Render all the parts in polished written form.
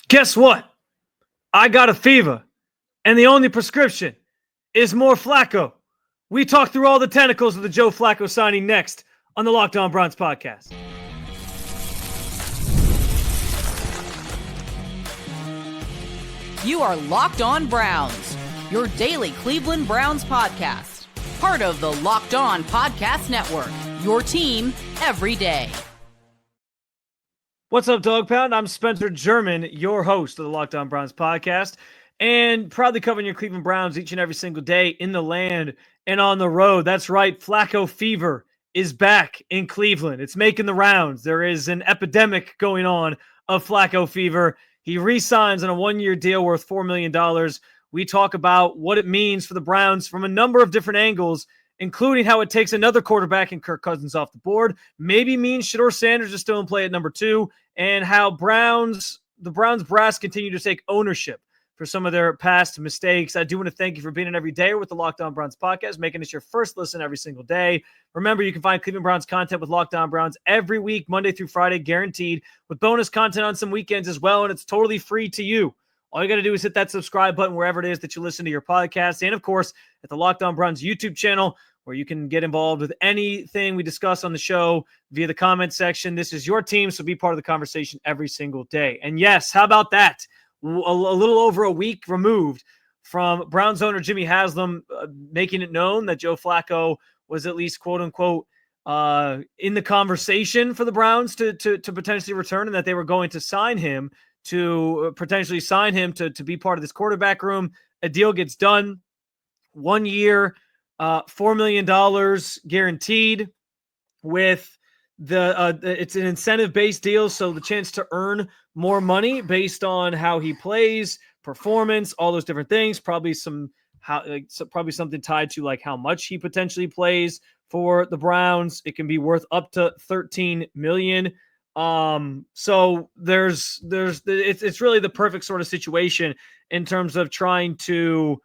Guess what? I got a fever, and the only prescription is more Flacco. We talk through all the tentacles of the Joe Flacco signing next on the Locked On Browns podcast. You are Locked On Browns, your daily Cleveland Browns podcast. Part of the Locked On Podcast Network, your team every day. What's up, Dog Pound? I'm Spencer German, your host of the Locked On Browns podcast, and proudly covering your Cleveland Browns each and every single day in the land and on the road. That's right, Flacco fever is back in Cleveland. It's making the rounds. There is an epidemic going on of Flacco fever. He re-signs on a one-year deal worth $4 million. We talk about what it means for the Browns from a number of different angles, including how it takes another quarterback in Kirk Cousins off the board, maybe means Shedeur Sanders is still in play at number 2, and how the Browns brass continue to take ownership for some of their past mistakes. I do want to thank you for being in every day with the Locked On Browns podcast, making this your first listen every single day. Remember, you can find Cleveland Browns content with Locked On Browns every week, Monday through Friday, guaranteed, with bonus content on some weekends as well, and it's totally free to you. All you got to do is hit that subscribe button wherever it is that you listen to your podcast, and of course, at the Locked On Browns YouTube channel, where you can get involved with anything we discuss on the show via the comment section. This is your team, so be part of the conversation every single day. And yes, how about that? A little over a week removed from Browns owner Jimmy Haslam making it known that Joe Flacco was at least, quote unquote, in the conversation for the Browns to potentially return, and that they were going to sign him to be part of this quarterback room. A deal gets done. 1 year, $4 million guaranteed with it's an incentive-based deal, so the chance to earn more money based on how he plays, performance, all those different things. Probably something tied to like how much he potentially plays for the Browns. It can be worth up to $13 million. So it's really the perfect sort of situation in terms of trying to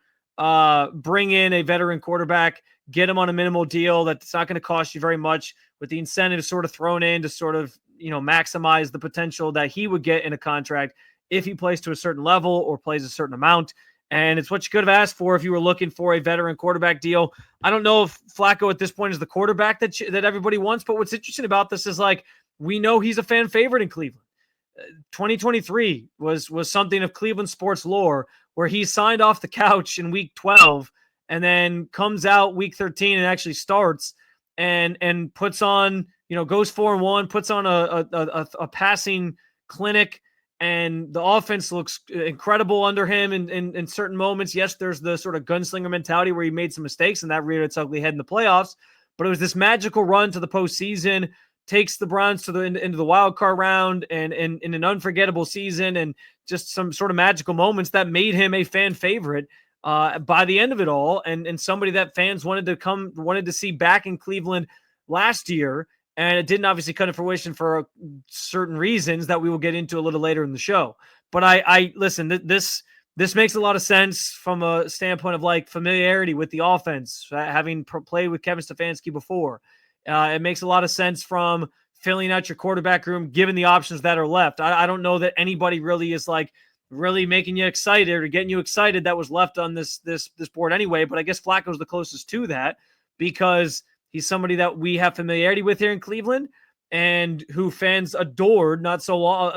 bring in a veteran quarterback, get him on a minimal deal that's not going to cost you very much, with the incentive sort of thrown in to sort of, maximize the potential that he would get in a contract if he plays to a certain level or plays a certain amount. And it's what you could have asked for if you were looking for a veteran quarterback deal. I don't know if Flacco at this point is the quarterback that everybody wants, but what's interesting about this is, like, we know he's a fan favorite in Cleveland. 2023 was something of Cleveland sports lore, where he signed off the couch in week 12 and then comes out week 13 and actually starts and puts on, goes 4-1, puts on a passing clinic, and the offense looks incredible under him in certain moments. Yes, there's the sort of gunslinger mentality where he made some mistakes, and that reared its ugly head in the playoffs, but it was this magical run to the postseason, takes the Browns into the wild card round, and in an unforgettable season, and just some sort of magical moments that made him a fan favorite by the end of it all, and somebody that fans wanted to see back in Cleveland last year. And it didn't obviously come to fruition for certain reasons that we will get into a little later in the show. But I listen, this makes a lot of sense from a standpoint of like familiarity with the offense, having played with Kevin Stefanski before. It makes a lot of sense from filling out your quarterback room, given the options that are left. I don't know that anybody really is like really making you excited or getting you excited that was left on this board anyway. But I guess Flacco's the closest to that, because he's somebody that we have familiarity with here in Cleveland and who fans adored not so long,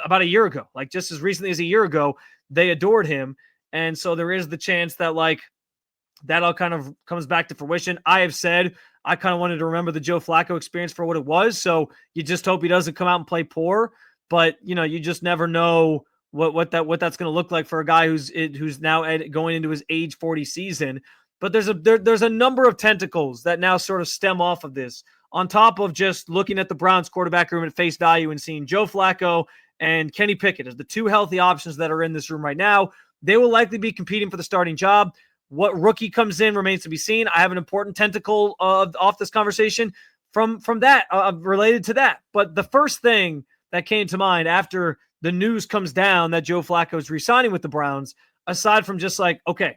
about a year ago, like just as recently as a year ago, they adored him. And so there is the chance that like that all kind of comes back to fruition. I have said I kind of wanted to remember the Joe Flacco experience for what it was. So you just hope he doesn't come out and play poor, but you just never know what that's going to look like for a guy who's now going into his age 40 season. But there's a number of tentacles that now sort of stem off of this, on top of just looking at the Browns quarterback room at face value and seeing Joe Flacco and Kenny Pickett as the two healthy options that are in this room right now. They will likely be competing for the starting job. What rookie comes in remains to be seen. I have an important tentacle off this conversation from that related to that. But the first thing that came to mind after the news comes down that Joe Flacco is re-signing with the Browns, aside from just like, okay,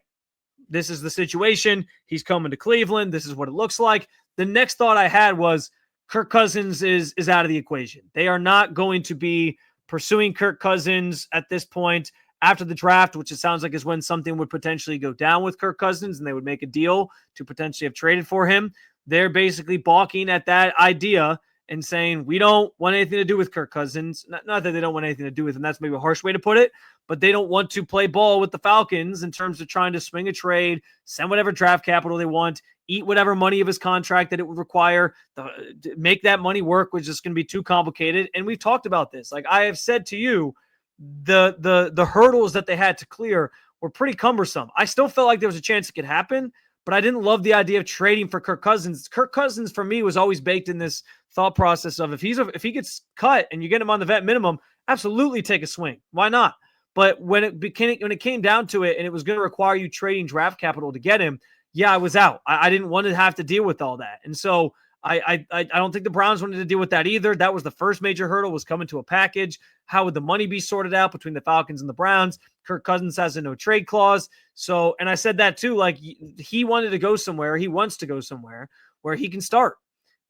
this is the situation, he's coming to Cleveland, this is what it looks like. The next thought I had was Kirk Cousins is out of the equation. They are not going to be pursuing Kirk Cousins at this point after the draft, which it sounds like is when something would potentially go down with Kirk Cousins and they would make a deal to potentially have traded for him. They're basically balking at that idea and saying, we don't want anything to do with Kirk Cousins. Not that they don't want anything to do with him. That's maybe a harsh way to put it, but they don't want to play ball with the Falcons in terms of trying to swing a trade, send whatever draft capital they want, eat whatever money of his contract that it would require, make that money work, which is going to be too complicated. And we've talked about this. Like I have said to you, the hurdles that they had to clear were pretty cumbersome. I still felt like there was a chance it could happen, but I didn't love the idea of trading for Kirk Cousins. Kirk Cousins, for me, was always baked in this thought process of if he gets cut and you get him on the vet minimum, absolutely take a swing. Why not? But when it came down to it and it was going to require you trading draft capital to get him, yeah, I was out. I didn't want to have to deal with all that. And so I don't think the Browns wanted to deal with that either. That was the first major hurdle, was coming to a package. How would the money be sorted out between the Falcons and the Browns? Kirk Cousins has a no trade clause. So, and I said that too, like he wanted to go somewhere. He wants to go somewhere where he can start.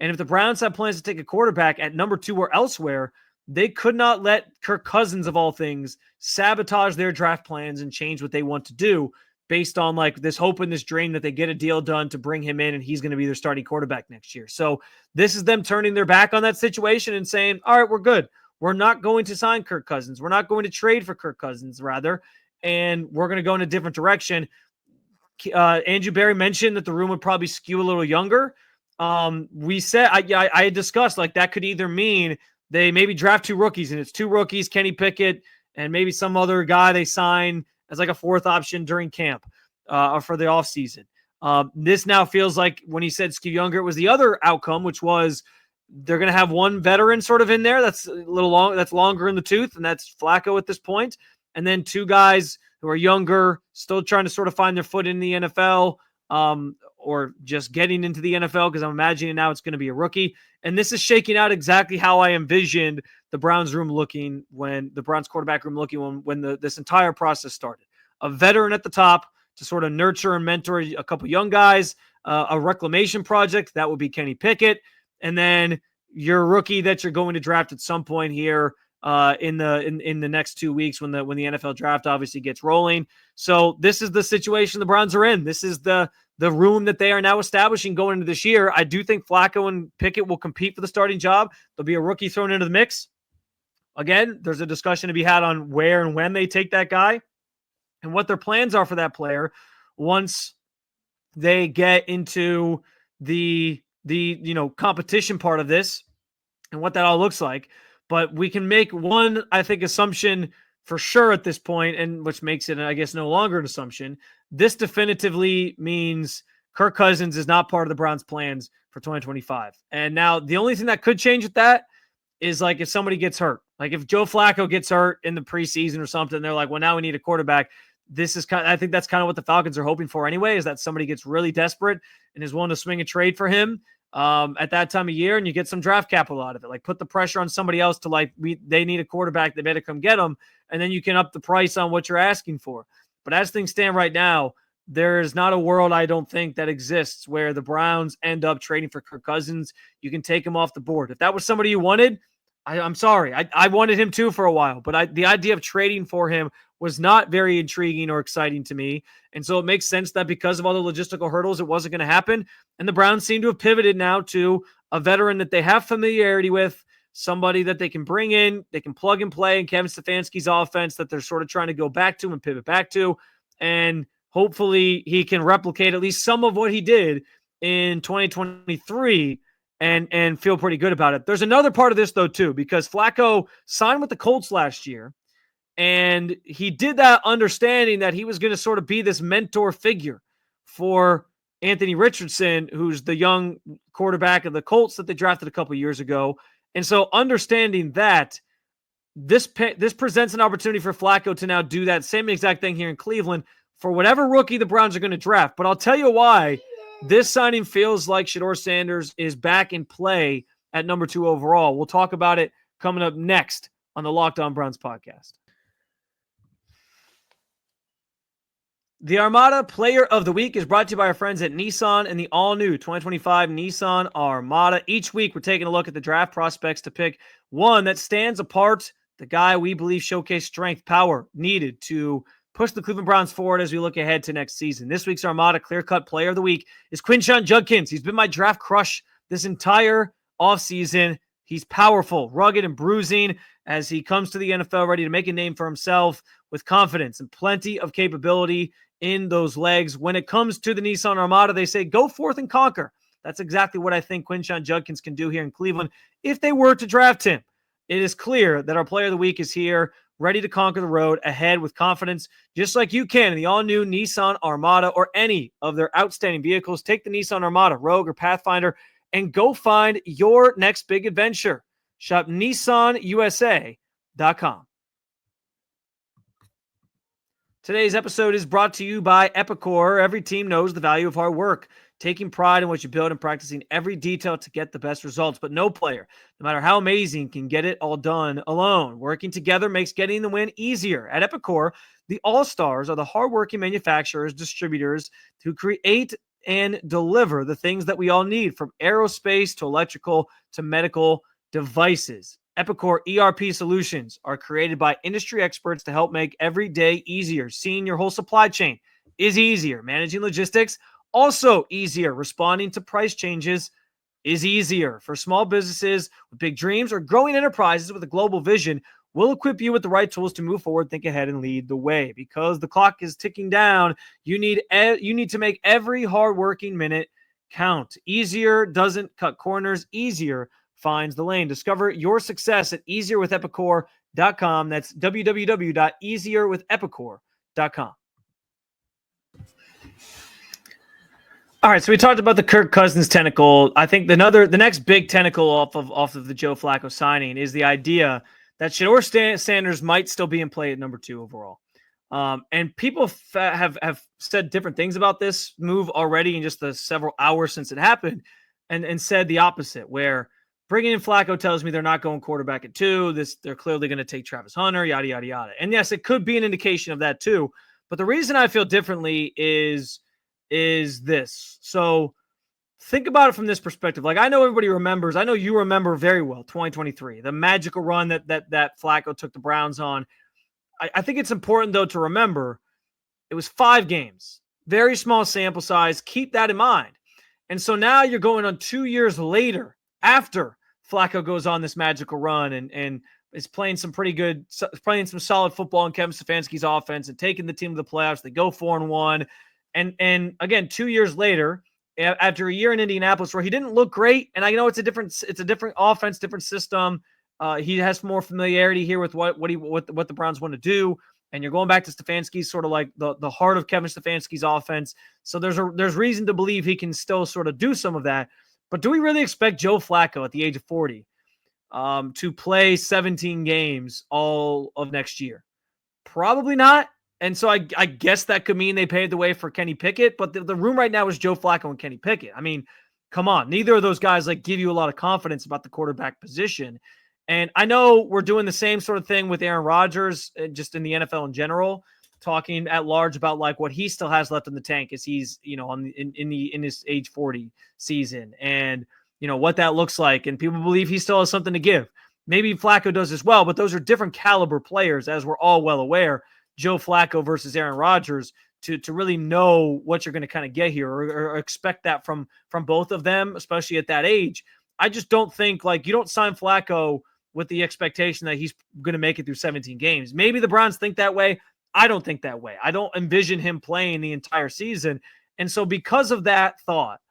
And if the Browns have plans to take a quarterback at number 2 or elsewhere, they could not let Kirk Cousins, of all things, sabotage their draft plans and change what they want to do based on like this hope and this dream that they get a deal done to bring him in and he's going to be their starting quarterback next year. So this is them turning their back on that situation and saying, all right, we're good. We're not going to sign Kirk Cousins. We're not going to trade for Kirk Cousins, rather, and we're going to go in a different direction. Andrew Berry mentioned that the room would probably skew a little younger. We said, I had discussed like that could either mean they maybe draft 2 rookies and it's 2 rookies, Kenny Pickett, and maybe some other guy they sign as like a 4th option during camp or for the offseason. This now feels like when he said skew younger, it was the other outcome, which was they're going to have 1 veteran sort of in there. That's a little long. That's longer in the tooth. And that's Flacco at this point. And then 2 guys who are younger, still trying to sort of find their foot in the NFL or just getting into the NFL. Cause I'm imagining now it's going to be a rookie. And this is shaking out exactly how I envisioned the Browns room looking when the Browns quarterback room looking when this entire process started. A veteran at the top to sort of nurture and mentor a couple young guys, a reclamation project. That would be Kenny Pickett. And then your rookie that you're going to draft at some point here in the next 2 weeks when the NFL draft obviously gets rolling. So this is the situation the Browns are in. This is the room that they are now establishing going into this year. I do think Flacco and Pickett will compete for the starting job. There'll be a rookie thrown into the mix. Again, there's a discussion to be had on where and when they take that guy and what their plans are for that player once they get into the competition part of this and what that all looks like. But we can make one, I think, assumption for sure at this point, and which makes it, I guess, no longer an assumption. This definitively means Kirk Cousins is not part of the Browns' plans for 2025. And now the only thing that could change with that is like if somebody gets hurt. Like if Joe Flacco gets hurt in the preseason or something, they're like, well, now we need a quarterback. I think that's kind of what the Falcons are hoping for anyway, is that somebody gets really desperate and is willing to swing a trade for him at that time of year, and you get some draft capital out of it. Like put the pressure on somebody else to they need a quarterback, they better come get them, and then you can up the price on what you're asking for. But as things stand right now, there's not a world, I don't think, that exists where the Browns end up trading for Kirk Cousins. You can take him off the board. If that was somebody you wanted, I'm sorry. I wanted him too for a while, but the idea of trading for him was not very intriguing or exciting to me. And so it makes sense that because of all the logistical hurdles, it wasn't going to happen. And the Browns seem to have pivoted now to a veteran that they have familiarity with, somebody that they can bring in, they can plug and play in Kevin Stefanski's offense that they're sort of trying to go back to and pivot back to. And hopefully he can replicate at least some of what he did in 2023 and feel pretty good about it. There's another part of this, though, too, because Flacco signed with the Colts last year, and he did that understanding that he was going to sort of be this mentor figure for Anthony Richardson, who's the young quarterback of the Colts that they drafted a couple years ago. And so understanding that, this presents an opportunity for Flacco to now do that same exact thing here in Cleveland for whatever rookie the Browns are going to draft. But I'll tell you why this signing feels like Shedeur Sanders is back in play at number 2 overall. We'll talk about it coming up next on the Locked On Browns podcast. The Armada Player of the Week is brought to you by our friends at Nissan and the all-new 2025 Nissan Armada. Each week, we're taking a look at the draft prospects to pick one that stands apart the guy we believe showcased strength, power needed to push the Cleveland Browns forward as we look ahead to next season. This week's Armada clear-cut player of the week is Quinshon Judkins. He's been my draft crush this entire offseason. He's powerful, rugged, and bruising as he comes to the NFL ready to make a name for himself with confidence and plenty of capability in those legs. When it comes to the Nissan Armada, they say go forth and conquer. That's exactly what I think Quinshon Judkins can do here in Cleveland if they were to draft him. It is clear that our player of the week is here, ready to conquer the road ahead with confidence, just like you can in the all-new Nissan Armada or any of their outstanding vehicles. Take the Nissan Armada, Rogue, or Pathfinder, and go find your next big adventure. Shop NissanUSA.com. Today's episode is brought to you by Epicor. Every team knows the value of hard work, taking pride in what you build and practicing every detail to get the best results. But no player, no matter how amazing, can get it all done alone. Working together makes getting the win easier. At Epicor, the All-Stars are the hardworking manufacturers, distributors who create and deliver the things that we all need, from aerospace to electrical to medical devices. Epicor ERP solutions are created by industry experts to help make every day easier. Seeing your whole supply chain is easier. Managing logistics, also easier. Responding to price changes is easier. For small businesses with big dreams or growing enterprises with a global vision, we'll equip you with the right tools to move forward, think ahead, and lead the way. Because the clock is ticking down, you need to make every hardworking minute count. Easier doesn't cut corners. Easier finds the lane. Discover your success at easierwithepicor.com. That's www.easierwithepicor.com. All right, so we talked about the Kirk Cousins tentacle. I think the next big tentacle off of the Joe Flacco signing is the idea that Shedeur Sanders might still be in play at number 2 overall. And people have said different things about this move already in just the several hours since it happened, and said the opposite, where bringing in Flacco tells me they're not going quarterback at 2. They're clearly going to take Travis Hunter, yada, yada, yada. And yes, it could be an indication of that too. But the reason I feel differently is this. So think about it from this perspective. Like, I know everybody remembers, I know you remember very well 2023, the magical run that Flacco took the Browns on. I think it's important, though, to remember it was 5 games, very small sample size. Keep that in mind. And so now you're going on 2 years later after Flacco goes on this magical run and is playing some solid football in Kevin Stefanski's offense and taking the team to the playoffs. They go 4-1. And again, 2 years later, after a year in Indianapolis where he didn't look great, and I know it's a different offense, different system. He has more familiarity here with what the Browns want to do, and you're going back to Stefanski's sort of like the heart of Kevin Stefanski's offense. So there's reason to believe he can still sort of do some of that. But do we really expect Joe Flacco at the age of 40 to play 17 games all of next year? Probably not. And so I guess that could mean they paved the way for Kenny Pickett, but the room right now is Joe Flacco and Kenny Pickett. I mean, come on. Neither of those guys give you a lot of confidence about the quarterback position. And I know we're doing the same sort of thing with Aaron Rodgers, just in the NFL in general, talking at large about what he still has left in the tank as he's, in his age 40 season, and what that looks like. And people believe he still has something to give. Maybe Flacco does as well, but those are different caliber players, as we're all well aware. Joe Flacco versus Aaron Rodgers, to really know what you're going to kind of get here or expect that from both of them, especially at that age. I just don't think you don't sign Flacco with the expectation that he's going to make it through 17 games. Maybe the Browns think that way. I don't think that way. I don't envision him playing the entire season. And so because of that thought,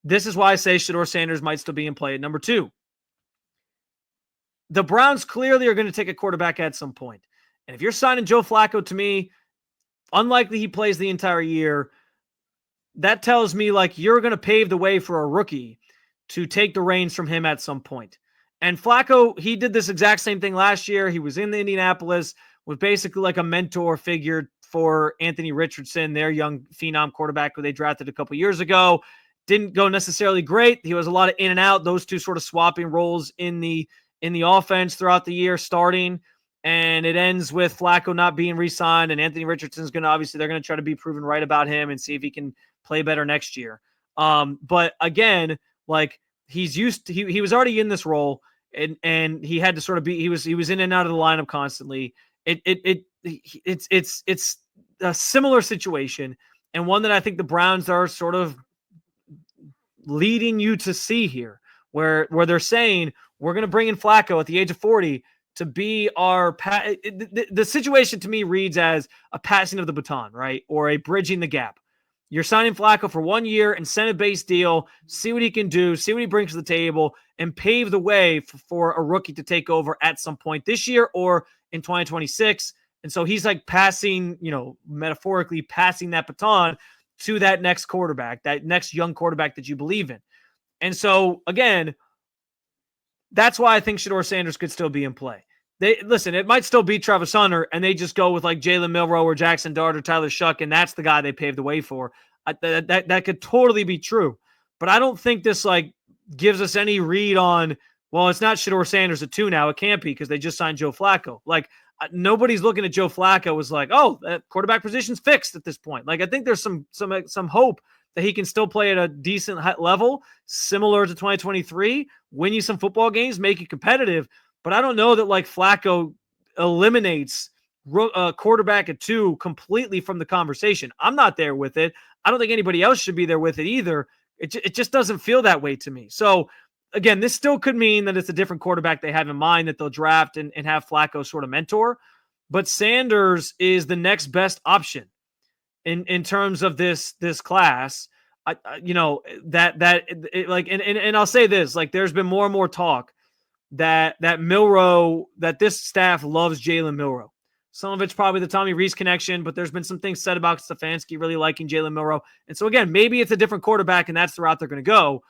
this is why I say Shedeur Sanders might still be in play at number 2. The Browns clearly are going to take a quarterback at some point. And if you're signing Joe Flacco, to me, unlikely he plays the entire year. That tells me you're going to pave the way for a rookie to take the reins from him at some point. And Flacco, he did this exact same thing last year. He was in the Indianapolis, was basically a mentor figure for Anthony Richardson, their young phenom quarterback who they drafted a couple years ago. Didn't go necessarily great. He was a lot of in and out, those two sort of swapping roles in the offense throughout the year starting. And it ends with Flacco not being re-signed, and Anthony Richardson's they're going to try to be proven right about him and see if he can play better next year. But again, he was already in this role, and he had to sort of be he was in and out of the lineup constantly. It's a similar situation, and one that I think the Browns are sort of leading you to see here, where they're saying we're going to bring in Flacco at the age of 40 to be our the situation to me reads as a passing of the baton, right? Or a bridging the gap. You're signing Flacco for 1 year, incentive-based deal, see what he can do, see what he brings to the table, and pave the way for a rookie to take over at some point this year or in 2026. And so he's like passing, metaphorically passing that baton to that next quarterback, that next young quarterback that you believe in. And so, again, that's why I think Shedeur Sanders could still be in play. Listen, it might still be Travis Hunter, and they just go with like Jalen Milroe or Jackson Dart or Tyler Shuck, and that's the guy they paved the way for. That could totally be true. But I don't think this like gives us any read on, well, it's not Shedeur Sanders at 2 now. It can't be because they just signed Joe Flacco. Like, nobody's looking at Joe Flacco as like, oh, that quarterback position's fixed at this point. Like, I think there's some hope that he can still play at a decent level, similar to 2023, win you some football games, make it competitive. But I don't know that like Flacco eliminates quarterback at 2 completely from the conversation. I'm not there with it. I don't think anybody else should be there with it either. It just doesn't feel that way to me. So again, this still could mean that it's a different quarterback they have in mind that they'll draft and have Flacco sort of mentor. But Sanders is the next best option in terms of this class. And I'll say this, like there's been more and more talk that this staff loves Jalen Milroe. Some of it's probably the Tommy Rees connection, but there's been some things said about Stefanski really liking Jalen Milroe. And so again, maybe it's a different quarterback and that's the route they're going to go.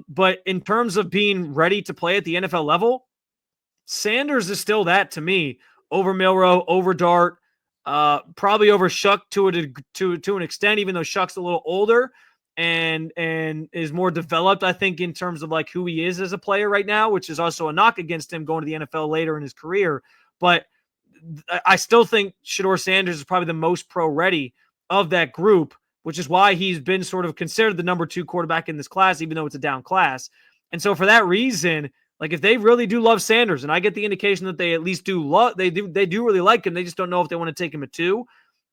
But in terms of being ready to play at the NFL level, Sanders is still that to me over Milroe, over Dart, probably over Shuck to an extent, even though Shuck's a little older and is more developed, I think, in terms of like who he is as a player right now, which is also a knock against him going to the NFL later in his career. But I still think Shedeur Sanders is probably the most pro-ready of that group, which is why he's been sort of considered the number 2 quarterback in this class, even though it's a down class. And so for that reason, like if they really do love Sanders, and I get the indication that they at least do they do really like him. They just don't know if they want to take him at 2.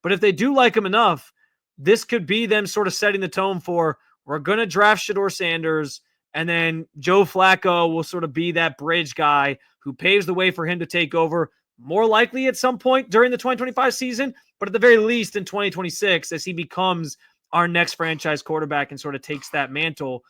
But if they do like him enough, this could be them sort of setting the tone for, we're going to draft Shedeur Sanders, and then Joe Flacco will sort of be that bridge guy who paves the way for him to take over, more likely at some point during the 2025 season, but at the very least in 2026 as he becomes our next franchise quarterback and sort of takes that mantle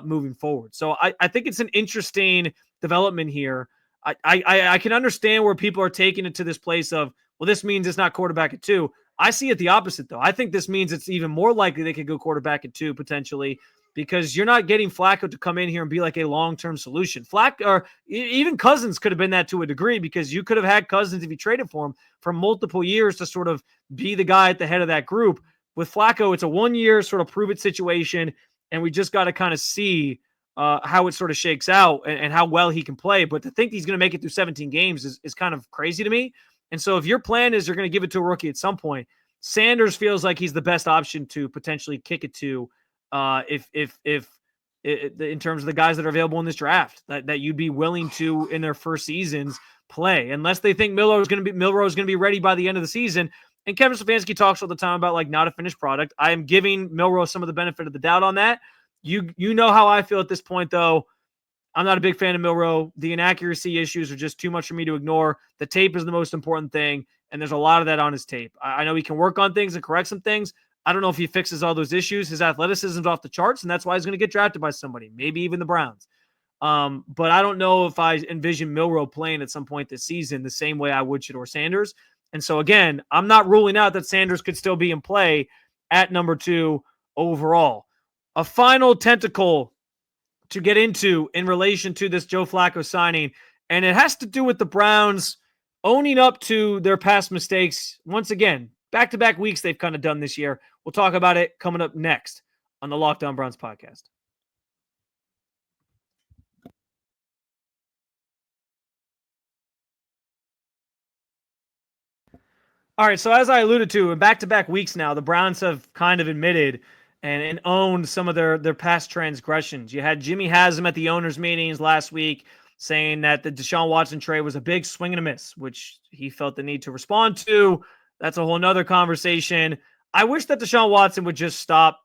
moving forward. So I think it's an interesting development here. I can understand where people are taking it to this place of, well, this means it's not quarterback at 2. I see it the opposite, though. I think this means it's even more likely they could go quarterback at 2 potentially, because you're not getting Flacco to come in here and be like a long-term solution. Or even Cousins could have been that to a degree, because you could have had Cousins, if you traded for him, for multiple years to sort of be the guy at the head of that group. With Flacco, it's a 1-year sort of prove-it situation, and we just got to kind of see how it sort of shakes out and how well he can play. But to think he's going to make it through 17 games is kind of crazy to me. And so if your plan is you're going to give it to a rookie at some point, Sanders feels like he's the best option to potentially kick it to if in terms of the guys that are available in this draft that you'd be willing to in their first seasons play, unless they think Milroe is going to be ready by the end of the season. And Kevin Stefanski talks all the time about like not a finished product. I am giving Milroe some of the benefit of the doubt on that. You know how I feel at this point, though. I'm not a big fan of Milroe. The inaccuracy issues are just too much for me to ignore. The tape is the most important thing, and there's a lot of that on his tape. I know he can work on things and correct some things. I don't know if he fixes all those issues. His athleticism's off the charts, and that's why he's going to get drafted by somebody, maybe even the Browns. But I don't know if I envision Milroe playing at some point this season the same way I would Shedeur Sanders. And so, again, I'm not ruling out that Sanders could still be in play at number 2 overall. A final tentacle to get into in relation to this Joe Flacco signing, and it has to do with the Browns owning up to their past mistakes. Once again, back-to-back weeks they've kind of done this year. We'll talk about it coming up next on the Locked On Browns podcast. All right, so as I alluded to, in back-to-back weeks now, the Browns have kind of admitted and owned some of their past transgressions. You had Jimmy Haslam at the owners' meetings last week saying that the Deshaun Watson trade was a big swing and a miss, which he felt the need to respond to. That's a whole nother conversation. I wish that Deshaun Watson would just stop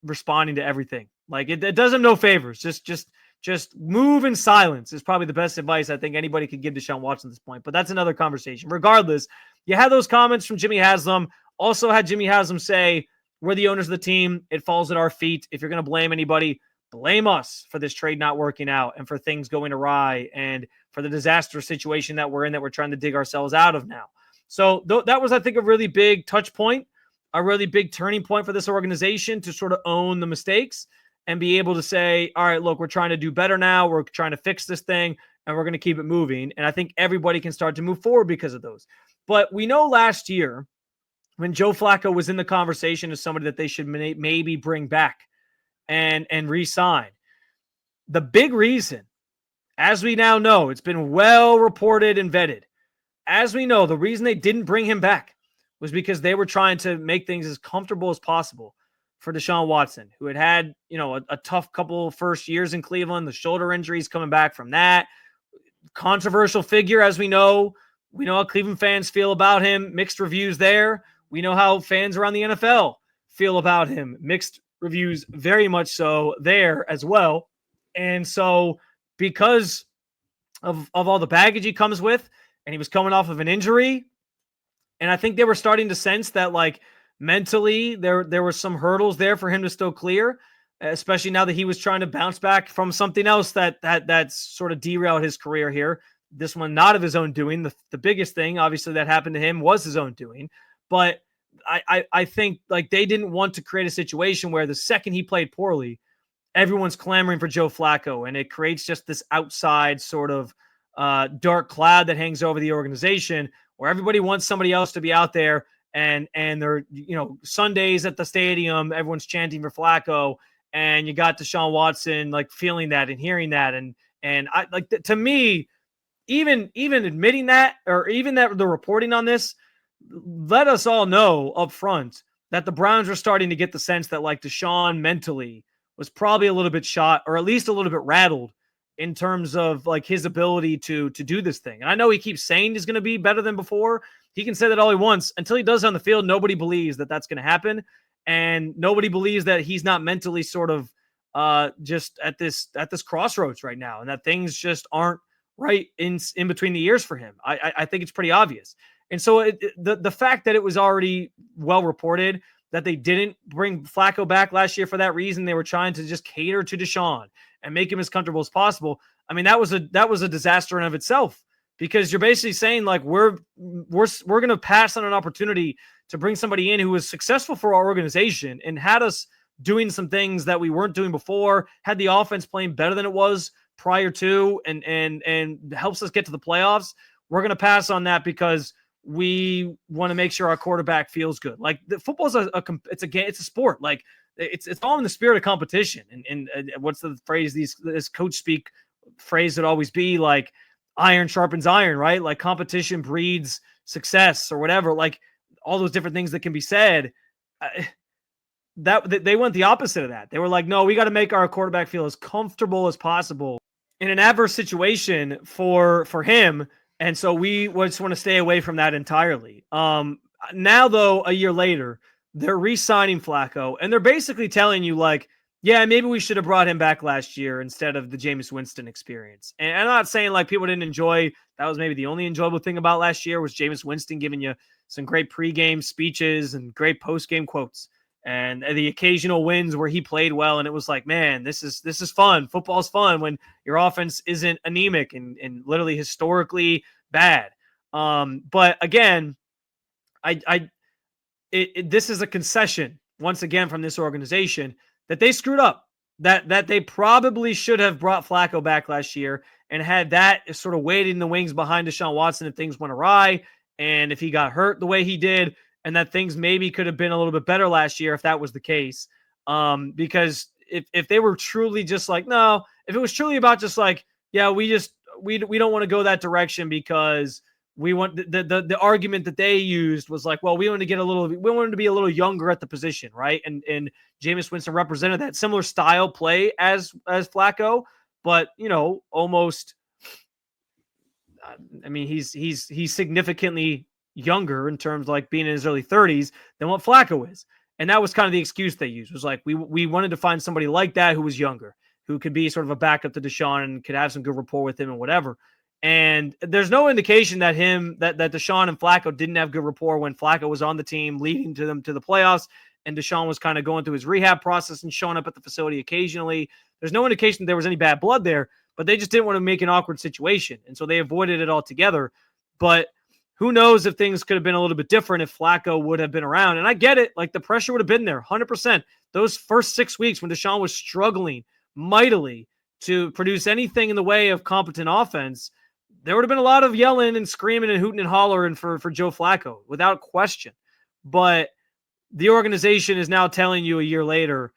responding to everything. Like it does him no favors. Just move in silence is probably the best advice I think anybody could give Deshaun Watson at this point. But that's another conversation. Regardless, you had those comments from Jimmy Haslam. Also had Jimmy Haslam say, we're the owners of the team. It falls at our feet. If you're going to blame anybody, blame us for this trade not working out and for things going awry and for the disastrous situation that we're in that we're trying to dig ourselves out of now. So that was, I think, a really big touch point, a really big turning point for this organization to sort of own the mistakes and be able to say, all right, look, we're trying to do better now. We're trying to fix this thing and we're going to keep it moving. And I think everybody can start to move forward because of those. But we know last year when Joe Flacco was in the conversation as somebody that they should maybe bring back and re-sign, the big reason, as we now know, it's been well reported and vetted, as we know, the reason they didn't bring him back was because they were trying to make things as comfortable as possible for Deshaun Watson, who had a tough couple first years in Cleveland, the shoulder injuries coming back from that. Controversial figure, as we know. We know how Cleveland fans feel about him. Mixed reviews there. We know how fans around the NFL feel about him. Mixed reviews very much so there as well. And so because of all the baggage he comes with, and he was coming off of an injury, and I think they were starting to sense that, like, mentally there were some hurdles there for him to still clear, especially now that he was trying to bounce back from something else that's sort of derailed his career here. This one not of his own doing. The biggest thing, obviously, that happened to him was his own doing. But I think, like, they didn't want to create a situation where the second he played poorly, everyone's clamoring for Joe Flacco, and it creates just this outside sort of dark cloud that hangs over the organization where everybody wants somebody else to be out there, and they're, Sundays at the stadium, everyone's chanting for Flacco, and you got Deshaun Watson like feeling that and hearing that, and I like, to me, even admitting that, or even that the reporting on this, let us all know up front that the Browns are starting to get the sense that, like, Deshaun mentally was probably a little bit shot, or at least a little bit rattled in terms of, like, his ability to do this thing. And I know he keeps saying he's going to be better than before. He can say that all he wants. Until he does on the field, nobody believes that that's going to happen. And nobody believes that he's not mentally sort of just at this crossroads right now, and that things just aren't right in between the ears for him. I think it's pretty obvious. And so the fact that it was already well reported that they didn't bring Flacco back last year for that reason, they were trying to just cater to Deshaun and make him as comfortable as possible. I mean, that was a disaster in of itself, because you're basically saying, like, we're going to pass on an opportunity to bring somebody in who was successful for our organization and had us doing some things that we weren't doing before, had the offense playing better than it was prior to, and helps us get to the playoffs. We're going to pass on that because we want to make sure our quarterback feels good. Like, the football's it's a game, it's a sport. Like, it's all in the spirit of competition. And what's the phrase? This coach speak phrase would always be like, iron sharpens iron, right? Like, competition breeds success, or whatever. Like, all those different things that can be said. That they went the opposite of that. They were like, no, we got to make our quarterback feel as comfortable as possible in an adverse situation for him. And so we just want to stay away from that entirely. Now, though, a year later, they're re-signing Flacco, and they're basically telling you, like, yeah, maybe we should have brought him back last year instead of the Jameis Winston experience. And I'm not saying, like, people didn't enjoy, that was maybe the only enjoyable thing about last year was Jameis Winston giving you some great pregame speeches and great postgame quotes, and the occasional wins where he played well. And it was like, man, this is fun. Football's fun when your offense isn't anemic and literally historically bad. But again, this is a concession once again from this organization that they screwed up, that they probably should have brought Flacco back last year and had that sort of waiting in the wings behind Deshaun Watson if things went awry and if he got hurt the way he did, and that things maybe could have been a little bit better last year if that was the case. Because if they were truly just like, no, if it was truly about just like, yeah, we don't want to go that direction because we want the argument that they used was like, well, we wanted to be a little younger at the position, right? And Jameis Winston represented that similar style play as Flacco, but almost I mean, he's significantly younger in terms of like being in his early 30s than what Flacco is. And that was kind of the excuse they used, was like, we wanted to find somebody like that who was younger, who could be sort of a backup to Deshaun and could have some good rapport with him and whatever. And there's no indication that Deshaun and Flacco didn't have good rapport when Flacco was on the team, leading to them to the playoffs, and Deshaun was kind of going through his rehab process and showing up at the facility occasionally. There's no indication there was any bad blood there, but they just didn't want to make an awkward situation. And so they avoided it altogether. But who knows if things could have been a little bit different if Flacco would have been around. And I get it. Like, the pressure would have been there 100%. Those first 6 weeks when Deshaun was struggling mightily to produce anything in the way of competent offense, there would have been a lot of yelling and screaming and hooting and hollering for Joe Flacco, without question. But the organization is now telling you a year later,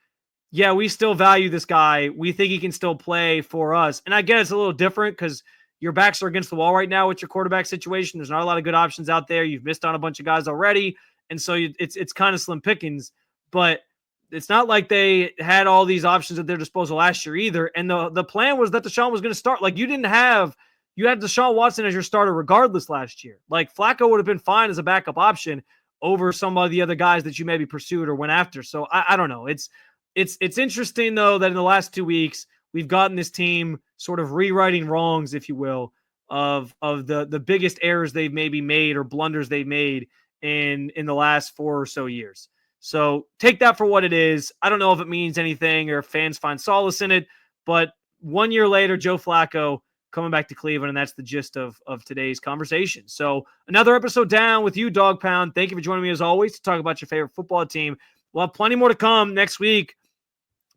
yeah, we still value this guy. We think he can still play for us. And I get it's a little different because your backs are against the wall right now with your quarterback situation. There's not a lot of good options out there. You've missed on a bunch of guys already. And so it's kind of slim pickings. But it's not like they had all these options at their disposal last year either. And the plan was that Deshaun was going to start. Like, you had Deshaun Watson as your starter regardless last year. Like, Flacco would have been fine as a backup option over some of the other guys that you maybe pursued or went after. So I don't know. It's interesting, though, that in the last 2 weeks, we've gotten this team sort of rewriting wrongs, if you will, of the biggest errors they've maybe made or blunders they've made in the last 4 or so years. So take that for what it is. I don't know if it means anything or if fans find solace in it, but 1 year later, Joe Flacco coming back to Cleveland, and that's the gist of today's conversation. So another episode down with you, Dog Pound. Thank you for joining me as always to talk about your favorite football team. We'll have plenty more to come next week.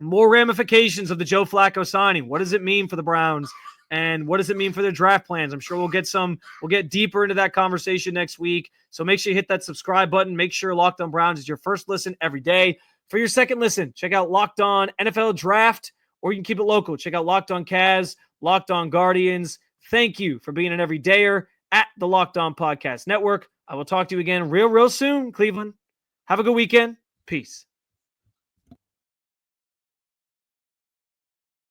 More ramifications of the Joe Flacco signing. What does it mean for the Browns? And what does it mean for their draft plans? I'm sure we'll get deeper into that conversation next week. So make sure you hit that subscribe button. Make sure Locked On Browns is your first listen every day. For your second listen, check out Locked On NFL Draft, or you can keep it local. Check out Locked On Cavs, Locked On Guardians. Thank you for being an everydayer at the Locked On Podcast Network. I will talk to you again real soon, Cleveland. Have a good weekend. Peace.